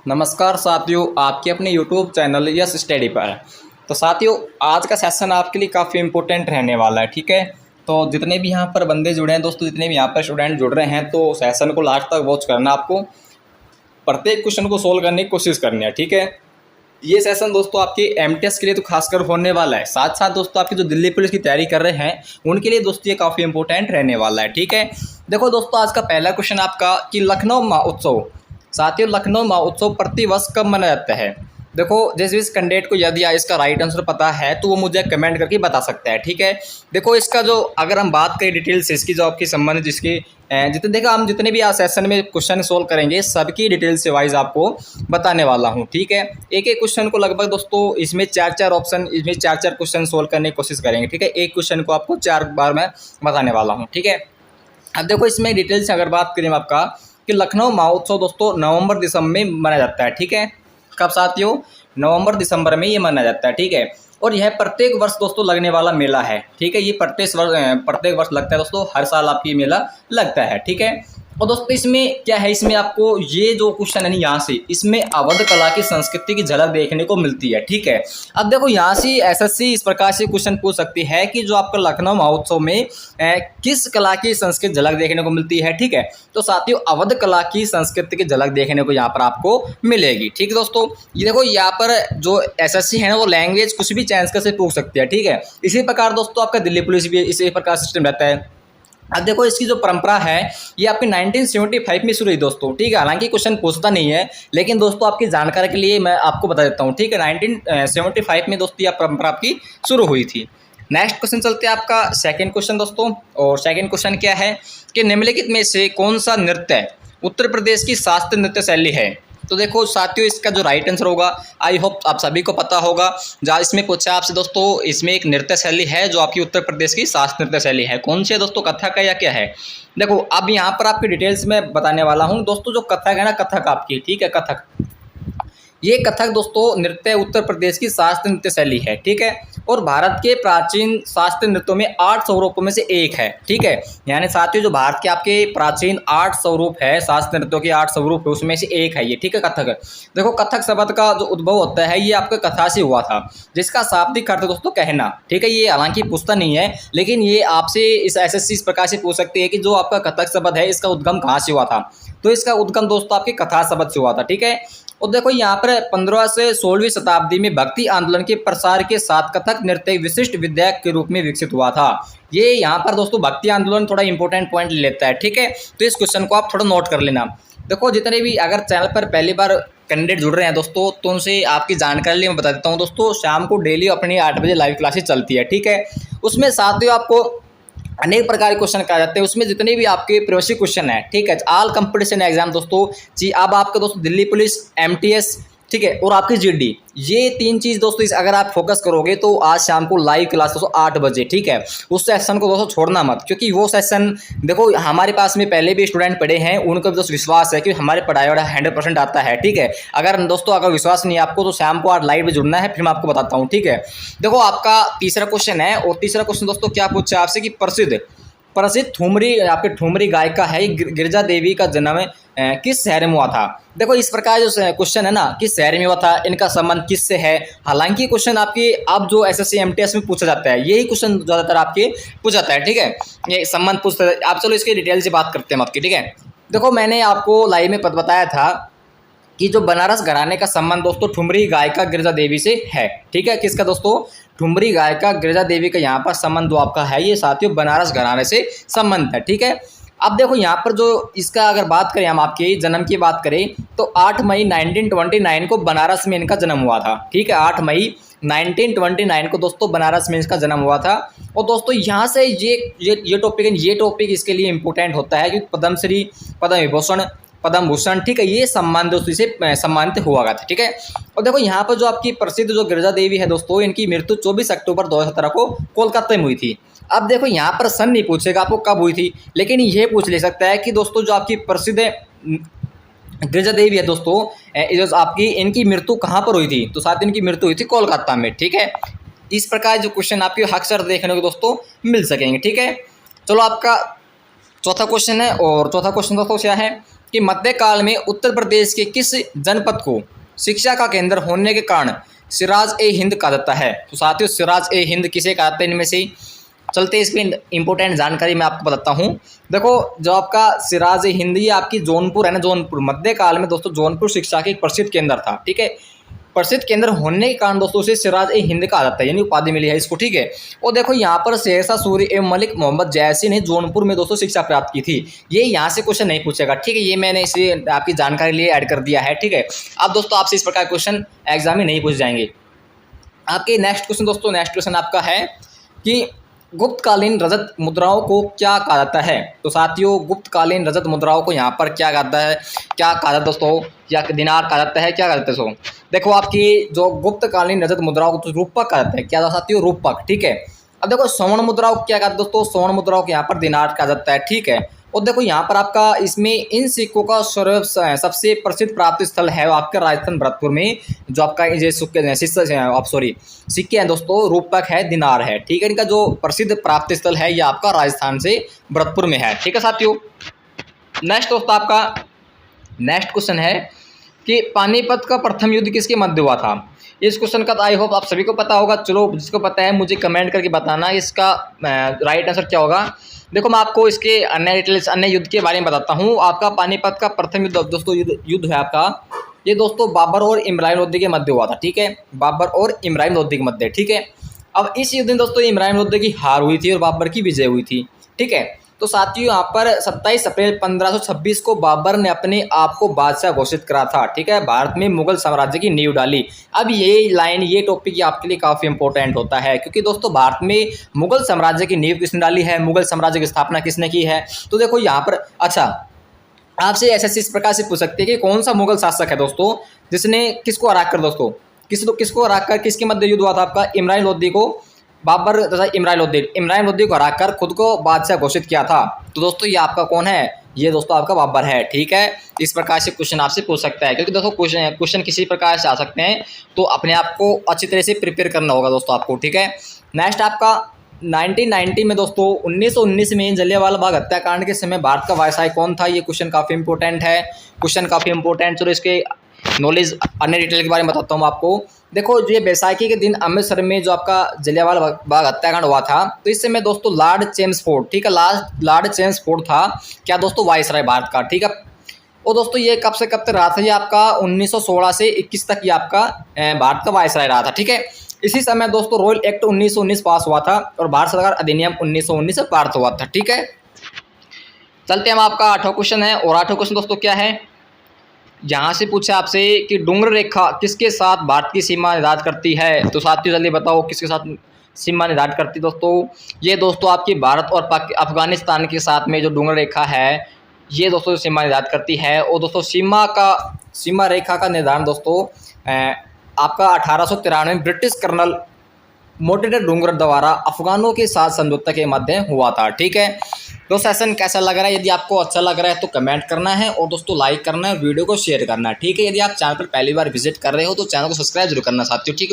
नमस्कार साथियों, आपके अपने यूट्यूब चैनल यस स्टडी पर। तो साथियों, आज का सेशन आपके लिए काफ़ी इंपॉर्टेंट रहने वाला है। ठीक है, तो जितने भी यहाँ पर बंदे जुड़े हैं दोस्तों, जितने भी यहाँ पर स्टूडेंट जुड़ रहे हैं, तो सेशन को लास्ट तक वॉच करना। आपको प्रत्येक क्वेश्चन को सोल्व करने की कोशिश करनी है। ठीक है, ये सेशन दोस्तों आपके एमटीएस के लिए तो खासकर होने वाला है। साथ साथ दोस्तों आपकी जो दिल्ली पुलिस की तैयारी कर रहे हैं उनके लिए दोस्तों ये काफ़ी इंपॉर्टेंट रहने वाला है। ठीक है, देखो दोस्तों, आज का पहला क्वेश्चन आपका कि लखनऊ महोत्सव, साथियों लखनऊ महोत्सव प्रतिवर्ष कब मनाया जाता है। देखो, जिस कैंडिडेट को यदि इसका राइट आंसर पता है तो वो मुझे कमेंट करके बता सकता है। ठीक है, देखो इसका जो अगर हम बात करें डिटेल्स इसकी, जो आपकी संबंधित जिसकी जितने भी आज सेशन में क्वेश्चन सोल्व करेंगे सबकी डिटेल से वाइज आपको बताने वाला हूँ। ठीक है, एक एक क्वेश्चन को लगभग दोस्तों इसमें चार ऑप्शन, इसमें चार क्वेश्चन सोल्व करने की कोशिश करेंगे। ठीक है, एक क्वेश्चन को आपको 4 बार मैं बताने वाला हूँ। ठीक है, अब देखो इसमें डिटेल से अगर बात करें आपका कि लखनऊ महोत्सव दोस्तों नवंबर दिसंबर में मनाया जाता है। ठीक है, कब साथियों? नवंबर दिसंबर में ये मनाया जाता है। ठीक है, और यह प्रत्येक वर्ष दोस्तों लगने वाला मेला है। ठीक है, ये प्रत्येक वर्ष लगता है दोस्तों, हर साल आपकी मेला लगता है। ठीक है, और दोस्तों इसमें क्या है, इसमें आपको ये जो क्वेश्चन है ना, यहाँ से इसमें अवध कला की संस्कृति की झलक देखने को मिलती है। ठीक है, अब देखो यहाँ से एसएससी इस प्रकार से क्वेश्चन पूछ सकती है कि जो आपका लखनऊ महोत्सव में किस कला की संस्कृति झलक देखने को मिलती है। ठीक है, तो साथियों अवध कला की संस्कृति की झलक देखने को यहाँ पर आपको मिलेगी। ठीक है दोस्तों, ये देखो यहाँ पर जो एसएससी है ना वो लैंग्वेज कुछ भी चांस से पूछ सकती है। ठीक है, इसी प्रकार दोस्तों आपका दिल्ली पुलिस भी इसी प्रकार सिस्टम रहता है। अब देखो इसकी जो परंपरा है ये आपकी 1975 में शुरू हुई दोस्तों। ठीक है, हालांकि क्वेश्चन पूछता नहीं है, लेकिन दोस्तों आपकी जानकारी के लिए मैं आपको बता देता हूँ। ठीक है, 1975 में दोस्तों यह परंपरा आपकी शुरू हुई थी। नेक्स्ट क्वेश्चन चलते हैं आपका सेकंड क्वेश्चन दोस्तों, और सेकंड क्वेश्चन क्या है कि निम्नलिखित में से कौन सा नृत्य उत्तर प्रदेश की शास्त्रीय नृत्य शैली है। तो देखो साथियों, इसका जो राइट आंसर होगा, आई होप आप सभी को पता होगा, जहाँ इसमें पूछा आपसे दोस्तों, इसमें एक नृत्य शैली है जो आपकी उत्तर प्रदेश की शास्त्रीय नृत्य शैली है। कौन सी है दोस्तों? कथक है या क्या है? देखो अब यहाँ पर आपकी डिटेल्स में बताने वाला हूँ दोस्तों। जो कथक है ना, कथक आपकी, ठीक है, कथक, ये कथक दोस्तों नृत्य उत्तर प्रदेश की शास्त्रीय नृत्य शैली है। ठीक है, और भारत के प्राचीन शास्त्रीय नृत्यों में 8 स्वरूपों में से एक है। ठीक है, यानी साथियों जो भारत के आपके प्राचीन 8 स्वरूप है, शास्त्रीय नृत्यों के 8 स्वरूप है, उसमें से एक है ये। ठीक है, कथक। देखो कथक शब्द का जो उद्भव होता है ये आपका कथा से हुआ था, जिसका शाब्दिक अर्थ दोस्तों कहना। ठीक है, ये हालांकि पूछता नहीं है, लेकिन ये आपसे इस एसएससी इस प्रकार से पूछ सकती है कि जो आपका कथक शब्द है इसका उद्गम कहाँ से हुआ था। तो इसका उद्गम दोस्तों आपके कथा शब्द से हुआ था। ठीक है, और देखो यहाँ पर 15 से 16वीं शताब्दी में भक्ति आंदोलन के प्रसार के साथ कथक नृत्य विशिष्ट विद्या के रूप में विकसित हुआ था। ये यहाँ पर दोस्तों भक्ति आंदोलन थोड़ा इंपॉर्टेंट पॉइंट लेता है। ठीक है, तो इस क्वेश्चन को आप थोड़ा नोट कर लेना। देखो जितने भी अगर चैनल पर पहली बार कैंडिडेट जुड़ रहे हैं दोस्तों, तो उनसे आपकी जानकारी लिए मैं बता देता हूँ दोस्तों, शाम को डेली अपनी 8 बजे लाइव क्लासेस चलती है। ठीक है, उसमें साथियों आपको अनेक प्रकार के क्वेश्चन कराए जाते हैं, उसमें जितने भी आपके प्रिवेसी क्वेश्चन है। ठीक है, ऑल कंपटीशन एग्जाम दोस्तों जी, अब आपके दोस्तों दिल्ली पुलिस, एमटीएस, ठीक है, और आपकी जीडी, ये 3 चीज़ दोस्तों इस अगर आप फोकस करोगे तो आज शाम को लाइव क्लास दोस्तों 8 बजे। ठीक है, उस सेशन को दोस्तों छोड़ना मत, क्योंकि वो सेशन देखो हमारे पास में पहले भी स्टूडेंट पढ़े हैं, उनको भी दोस्तों विश्वास है कि हमारे पढ़ाई वाला 100% आता है। ठीक है, अगर दोस्तों अगर विश्वास नहीं है आपको तो शाम को आज लाइव में जुड़ना है, फिर मैं आपको बताता हूँ। ठीक है, देखो आपका तीसरा क्वेश्चन है, और तीसरा क्वेश्चन दोस्तों क्या पूछा आपसे कि प्रसिद्ध ठुमरी आपके ठुमरी गायिका है गिरिजा देवी का जन्म किस शहर में हुआ था। देखो इस प्रकार जो क्वेश्चन है ना, किस शहर में हुआ था, इनका संबंध किससे है। हालांकि क्वेश्चन आपके अब जो एसएससी एमटीएस में पूछा जाता है, यही क्वेश्चन ज़्यादातर आपके पूछा जाता है। ठीक है, ये संबंध पूछता है आप। चलो इसकी डिटेल से बात करते हैं आपकी। ठीक है, देखो मैंने आपको लाइव में बताया था कि जो बनारस घराने का संबंध दोस्तों ठुमरी गायिका गिरिजा देवी से है। ठीक है, किसका दोस्तों? ठुमरी गायिका गिरिजा देवी का यहाँ पर संबंध जो आपका है ये साथियों बनारस घराने से संबंध है। ठीक है, अब देखो यहाँ पर जो इसका अगर बात करें, हम आपके जन्म की बात करें तो 8 मई 1929 को बनारस में इनका जन्म हुआ था। ठीक है, 8 मई 1929 को दोस्तों बनारस में इसका जन्म हुआ था। और दोस्तों यहाँ से ये टॉपिक इसके लिए इम्पोर्टेंट होता है कि पद्मश्री, पद्म विभूषण, पद्म भूषण, ठीक है, ये सम्मान दोस्तों इसे सम्मानित हुआ था। ठीक है, और देखो यहाँ पर जो आपकी प्रसिद्ध जो गिरिजा देवी है दोस्तों, इनकी मृत्यु 24 अक्टूबर 2017 को कोलकाता में हुई थी। अब देखो यहाँ पर सन नहीं पूछेगा आपको कब हुई थी, लेकिन ये पूछ ले सकता है कि दोस्तों जो आपकी प्रसिद्ध गिरिजा देवी है दोस्तों, आपकी इनकी मृत्यु कहाँ पर हुई थी, तो साथ इनकी मृत्यु हुई थी कोलकाता में। ठीक है, इस प्रकार जो क्वेश्चन आपके अक्सर देखने को दोस्तों मिल सकेंगे। ठीक है, चलो आपका चौथा क्वेश्चन है, और चौथा क्वेश्चन दोस्तों क्या है कि मध्यकाल में उत्तर प्रदेश के किस जनपद को शिक्षा का केंद्र होने के कारण सिराज ए हिंद कहा जाता है। तो साथियों सिराज ए हिंद किसे कहा जाता है इनमें से, चलते इसमें इंपॉर्टेंट जानकारी मैं आपको बताता हूँ। देखो जो आपका सिराज ए हिंद ये आपकी जौनपुर है ना, जौनपुर मध्यकाल में दोस्तों जौनपुर शिक्षा के एक प्रसिद्ध केंद्र था, ठीक है। प्रसिद्ध केंद्र होने के कारण दोस्तों उसे सिराज ए हिंद कहा जाता है, यानी उपाधि मिली है इसको, ठीक है। और देखो यहाँ पर शेरशाह सूरी एवं मलिक मोहम्मद जयसी ने जौनपुर में दोस्तों शिक्षा प्राप्त की थी। ये यहाँ से क्वेश्चन नहीं पूछेगा, ठीक है, ये मैंने इसलिए आपकी जानकारी लिए ऐड कर दिया है, ठीक है। अब दोस्तों आपसे इस प्रकार क्वेश्चन एग्जाम में नहीं पूछ जाएंगे। आपके नेक्स्ट क्वेश्चन दोस्तों, नेक्स्ट क्वेश्चन आपका है कि गुप्तकालीन रजत मुद्राओं को क्या कहा जाता है। तो साथियों गुप्तकालीन रजत मुद्राओं को यहाँ पर क्या कहता है, क्या कहा जाता है दोस्तों, या दिनार कहा जाता है, क्या कहते हैं दोस्तों। देखो आपकी जो गुप्तकालीन रजत मुद्राओं को तो रूपक कहा जाता है, क्या साथियों, रूपक, ठीक है। अब देखो स्वर्ण मुद्राओं को क्या कहते हैं दोस्तों, स्वर्ण मुद्राओं को यहाँ पर दिनार कहा जाता है, ठीक है। और देखो यहाँ पर आपका इसमें इन सिक्कों का सबसे प्रसिद्ध प्राप्ति स्थल है आपका राजस्थान भरतपुर में, जो आपका ये सिक्के हैं दोस्तों, रूपक है, दिनार है, ठीक है। इनका जो प्रसिद्ध प्राप्ति स्थल है ये आपका राजस्थान से भरतपुर में है, ठीक है साथियों। नेक्स्ट दोस्तों आपका नेक्स्ट क्वेश्चन है कि पानीपत का प्रथम युद्ध किसके मध्य हुआ था। इस क्वेश्चन का आई होप आप सभी को पता होगा, चलो जिसको पता है मुझे कमेंट करके बताना इसका राइट आंसर क्या होगा। देखो मैं आपको इसके अन्य डिटेल्स, अन्य युद्ध के बारे में बताता हूँ। आपका पानीपत का प्रथम युद्ध दोस्तों युद्ध है आपका, ये दोस्तों बाबर और इमरान लोधी के मध्य हुआ था, ठीक है, बाबर और इमरान लोधी के मध्य, ठीक है। अब इस युद्ध में दोस्तों इमरान लोधी की हार हुई थी और बाबर की विजय हुई थी, ठीक है। तो साथियों यहाँ पर 27 अप्रैल 1526 को बाबर ने अपने आप को बादशाह घोषित करा था, ठीक है, भारत में मुगल साम्राज्य की नींव डाली। अब ये लाइन, ये टॉपिक आपके लिए काफ़ी इंपॉर्टेंट होता है, क्योंकि दोस्तों भारत में मुगल साम्राज्य की नींव किसने डाली है, मुगल साम्राज्य की स्थापना किसने की है। तो देखो यहाँ पर अच्छा आपसे ऐसे इस प्रकार से पूछ सकते हैं कि कौन सा मुगल शासक है दोस्तों जिसने किसको हरा कर दोस्तों किसको हरा कर किसके मध्य युद्ध हुआ था आपका, इमरान लोधी को बाबर तथा इमरान लोधी को हराकर खुद को बादशाह घोषित किया था। तो दोस्तों ये आपका कौन है, ये दोस्तों आपका बाबर है, ठीक है। इस प्रकार से क्वेश्चन आपसे पूछ सकता है, क्योंकि दोस्तों क्वेश्चन किसी प्रकार से आ सकते हैं, तो अपने आप को अच्छी तरह से प्रिपेयर करना होगा दोस्तों आपको, ठीक है। नेक्स्ट आपका 1990 में दोस्तों 1919 में जलियांवाला बाग हत्याकांड के समय भारत का वायसराय कौन था। ये क्वेश्चन काफ़ी इंपॉर्टेंट है, चलो इसके नॉलेज अन्य डिटेल के बारे में बताता हूँ आपको। देखो ये बैसाखी के दिन अमृतसर में जो आपका जलियांवाला बाग हत्याकांड हुआ था, तो इस समय दोस्तों लॉर्ड चेम्सफोर्ड, ठीक है, लॉर्ड चेम्सफोर्ड था क्या दोस्तों, वायसराय भारत का, ठीक है। और दोस्तों ये कब से कब तक रहा था, ये आपका 1916 से 21 तक ये आपका भारत का वायसराय रहा था, ठीक है। इसी समय दोस्तों रॉयल एक्ट 1919 पास हुआ था और भारत सरकार अधिनियम 1919 से पारित हुआ था, ठीक है। चलते हम आपका 8वां क्वेश्चन है, और 8वां क्वेश्चन दोस्तों क्या है, यहाँ से पूछा आपसे कि डुंगर रेखा किसके साथ भारत की सीमा निर्धारित करती है। तो साथियों जल्दी बताओ किसके साथ सीमा निर्धारित करती है दोस्तों। ये दोस्तों आपकी भारत और अफगानिस्तान के साथ में जो डुंगर रेखा है ये दोस्तों सीमा निर्धारित करती है। और दोस्तों सीमा रेखा का निर्धारण दोस्तों आपका 1893 ब्रिटिश कर्नल मोटेटर डुंगर द्वारा अफगानों के साथ समझौता के मध्य हुआ था, ठीक है। तो सेशन कैसा लग रहा है, यदि आपको अच्छा लग रहा है तो कमेंट करना है, और दोस्तों लाइक करना है, वीडियो को शेयर करना है, ठीक है। यदि आप चैनल पर पहली बार विजिट कर रहे हो तो चैनल को सब्सक्राइब जरूर करना साथियों, ठीक है।